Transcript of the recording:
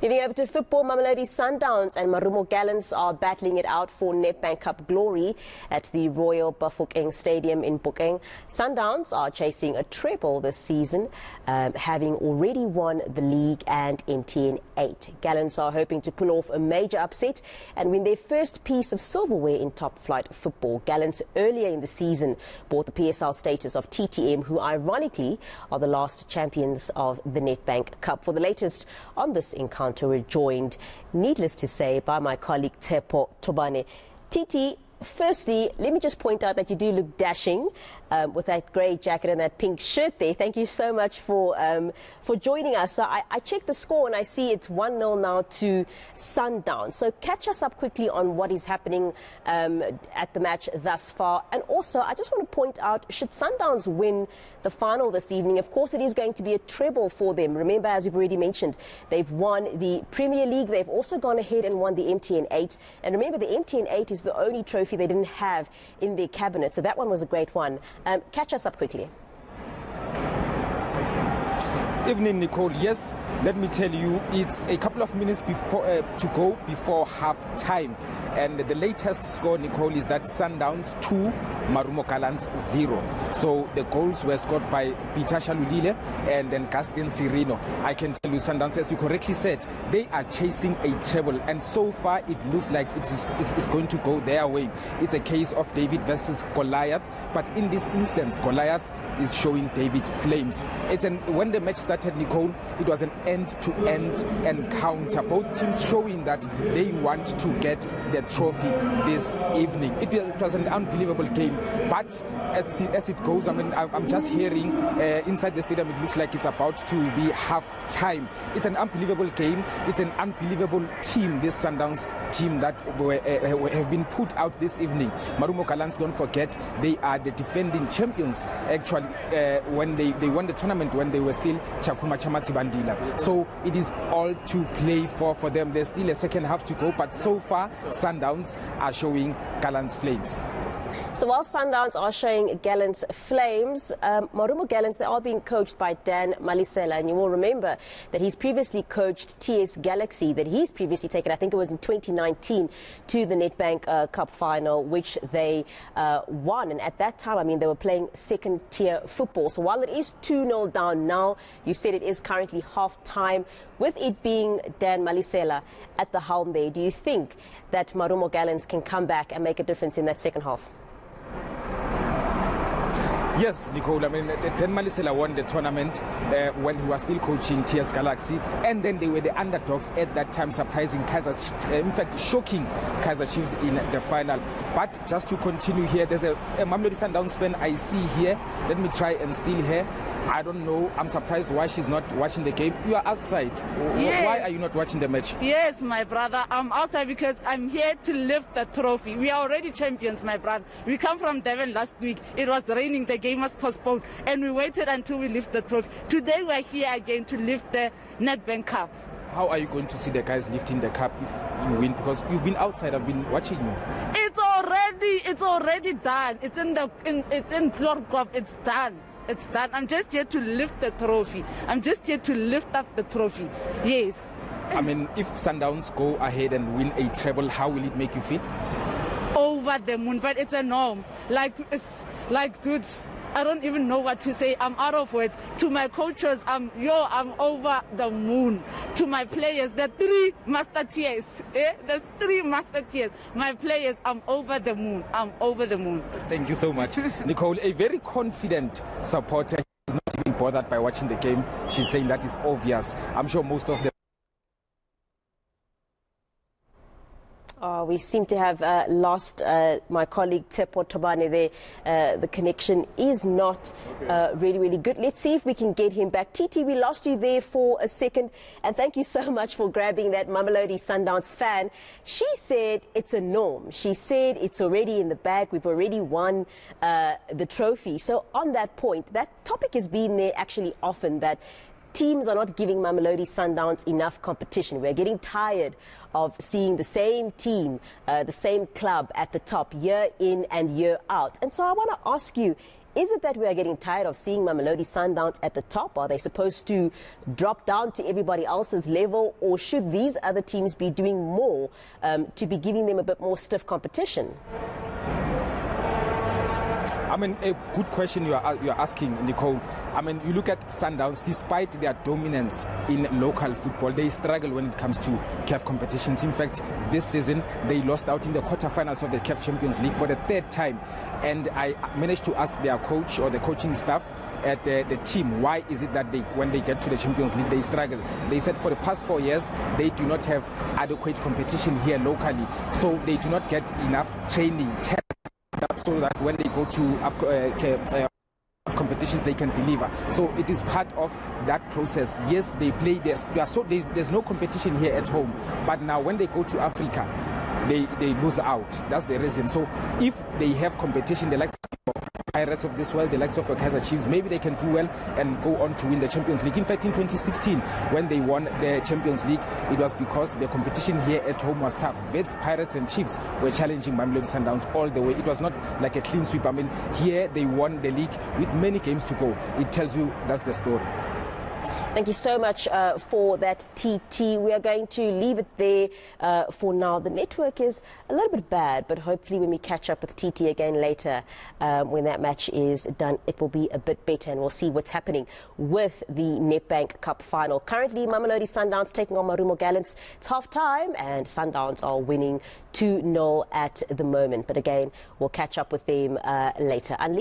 Moving over to football, Mamelodi Sundowns and Marumo Gallants are battling it out for Nedbank Cup glory at the Royal Bafokeng Stadium in Phokeng. Sundowns are chasing a treble this season, having already won the league and eNCA 8. Gallants are hoping to pull off a major upset and win their first piece of silverware in top-flight football. Gallants earlier in the season bought the PSL status of TTM, who ironically are the last champions of the Nedbank Cup. For the latest on this encounter, we're joined, needless to say, by my colleague Tshepo Thobane. Titi, firstly, let me just point out that you do look dashing with that grey jacket and that pink shirt there. Thank you so much for joining us. So I checked the score and I see it's 1-0 now to Sundowns. So catch us up quickly on what is happening at the match thus far. And also, I just want to point out, should Sundowns win the final this evening, of course it is going to be a treble for them. Remember, as we've already mentioned, they've won the Premier League. They've also gone ahead and won the eNCA 8. And remember, the eNCA 8 is the only trophy they didn't have in their cabinet. So that one was a great one. Catch us up quickly. Evening, Nicole. Yes, let me tell you, it's a couple of minutes before to go before half time. And the latest score, Nicole, is that Sundowns 2, Marumo Gallants 0. So the goals were scored by Peter Shalulile and then Gaston Sirino. I can tell you, Sundowns, as you correctly said, they are chasing a treble. And so far, it looks like it's going to go their way. It's a case of David versus Goliath. But in this instance, Goliath is showing David flames. When the match started, Nicole, it was an end-to-end encounter. Both teams showing that they want to get the trophy this evening. It was an unbelievable game, but as it goes, I mean, I'm just hearing inside the stadium, it looks like it's about to be half time. It's an unbelievable game. It's an unbelievable team, this Sundowns team that have been put out this evening. Marumo Gallants, don't forget, they are the defending champions, actually, when they won the tournament when they were still Chakuma Chamati Bandila. So it is all to play for them. There's still a second half to go, but so far Sundowns are showing Gallants flames. So while Sundowns are showing Gallants flames, Marumo Gallants, they are being coached by Dan Malisela, and you will remember that he's previously coached TS Galaxy, that he's previously taken, I think it was in 2019, to the Nedbank Cup final, which they won. And at that time, I mean, they were playing second-tier football. So while it is 2-0 down now, you've said it is currently half-time. With it being Dan Malisela at the helm there, do you think that Marumo Gallants can come back and make a difference in that second half? Yes, Nicole, I mean, Dan Malisela won the tournament when he was still coaching TS Galaxy, and then they were the underdogs at that time, surprising shocking Kaizer Chiefs in the final. But just to continue here, there's a Mamelodi Sundowns fan I see here. Let me try and steal her. I don't know. I'm surprised why she's not watching the game. You are outside. Yes. Why are you not watching the match? Yes, my brother. I'm outside because I'm here to lift the trophy. We are already champions, my brother. We come from Devon last week. It was raining. The game was postponed. And we waited until we lift the trophy. Today we're here again to lift the Nedbank Cup. How are you going to see the guys lifting the cup if you win? Because you've been outside. I've been watching you. It's already done. It's in Royal Cup. It's done. It's done. I'm just here to lift the trophy. I'm just here to lift up the trophy. Yes. I mean, if Sundowns go ahead and win a treble, how will it make you feel? Over the moon, but it's a norm. Dude, I don't even know what to say. I'm out of words. To my coaches, I'm over the moon. To my players, the three master tiers. The three master tiers. My players, I'm over the moon. I'm over the moon. Thank you so much. Nicole, a very confident supporter. She's not even bothered by watching the game. She's saying that it's obvious. I'm sure most of them. We seem to have lost my colleague Tshepo Thobane there. The connection is not really good. Let's see if we can get him back. Titi, we lost you there for a second, and thank you so much for grabbing that Mamelodi Sundowns fan. She said it's a norm. She said it's already in the bag. We've already won the trophy. So on that point, that topic has been there actually often, that teams are not giving Mamelodi Sundowns enough competition. We're getting tired of seeing the same team, the same club at the top year in and year out. And so I want to ask you, Is it that we are getting tired of seeing Mamelodi Sundowns at the top? Are they supposed to drop down to everybody else's level, or should these other teams be doing more to be giving them a bit more stiff competition? I mean, a good question you're asking, Nicole. I mean, you look at Sundowns, despite their dominance in local football, they struggle when it comes to CAF competitions. In fact, this season, they lost out in the quarterfinals of the CAF Champions League for the third time. And I managed to ask their coach or the coaching staff at the team, why is it that when they get to the Champions League, they struggle? They said for the past 4 years, they do not have adequate competition here locally. So they do not get enough training so that when they go to competitions they can deliver. So it is part of that process. Yes, they play there's no competition here at home, but now when they go to Africa, they lose out. That's the reason. So if they have competition, the likes of Pirates of this world, the likes of Kaizer Chiefs, maybe they can do well and go on to win the Champions League. In fact, in 2016, when they won the Champions League, it was because the competition here at home was tough. Vets, Pirates and Chiefs were challenging Mamelodi Sundowns all the way. It was not like a clean sweep. I mean, here they won the league with many games to go. It tells you that's the story. Thank you so much for that, TT. We are going to leave it there for now. The network is a little bit bad, but hopefully when we catch up with TT again later, when that match is done, it will be a bit better, and we'll see what's happening with the Nedbank Cup final. Currently, Mamelodi Sundowns taking on Marumo Gallants. It's half-time, and Sundowns are winning 2-0 at the moment. But again, we'll catch up with them later. Anli?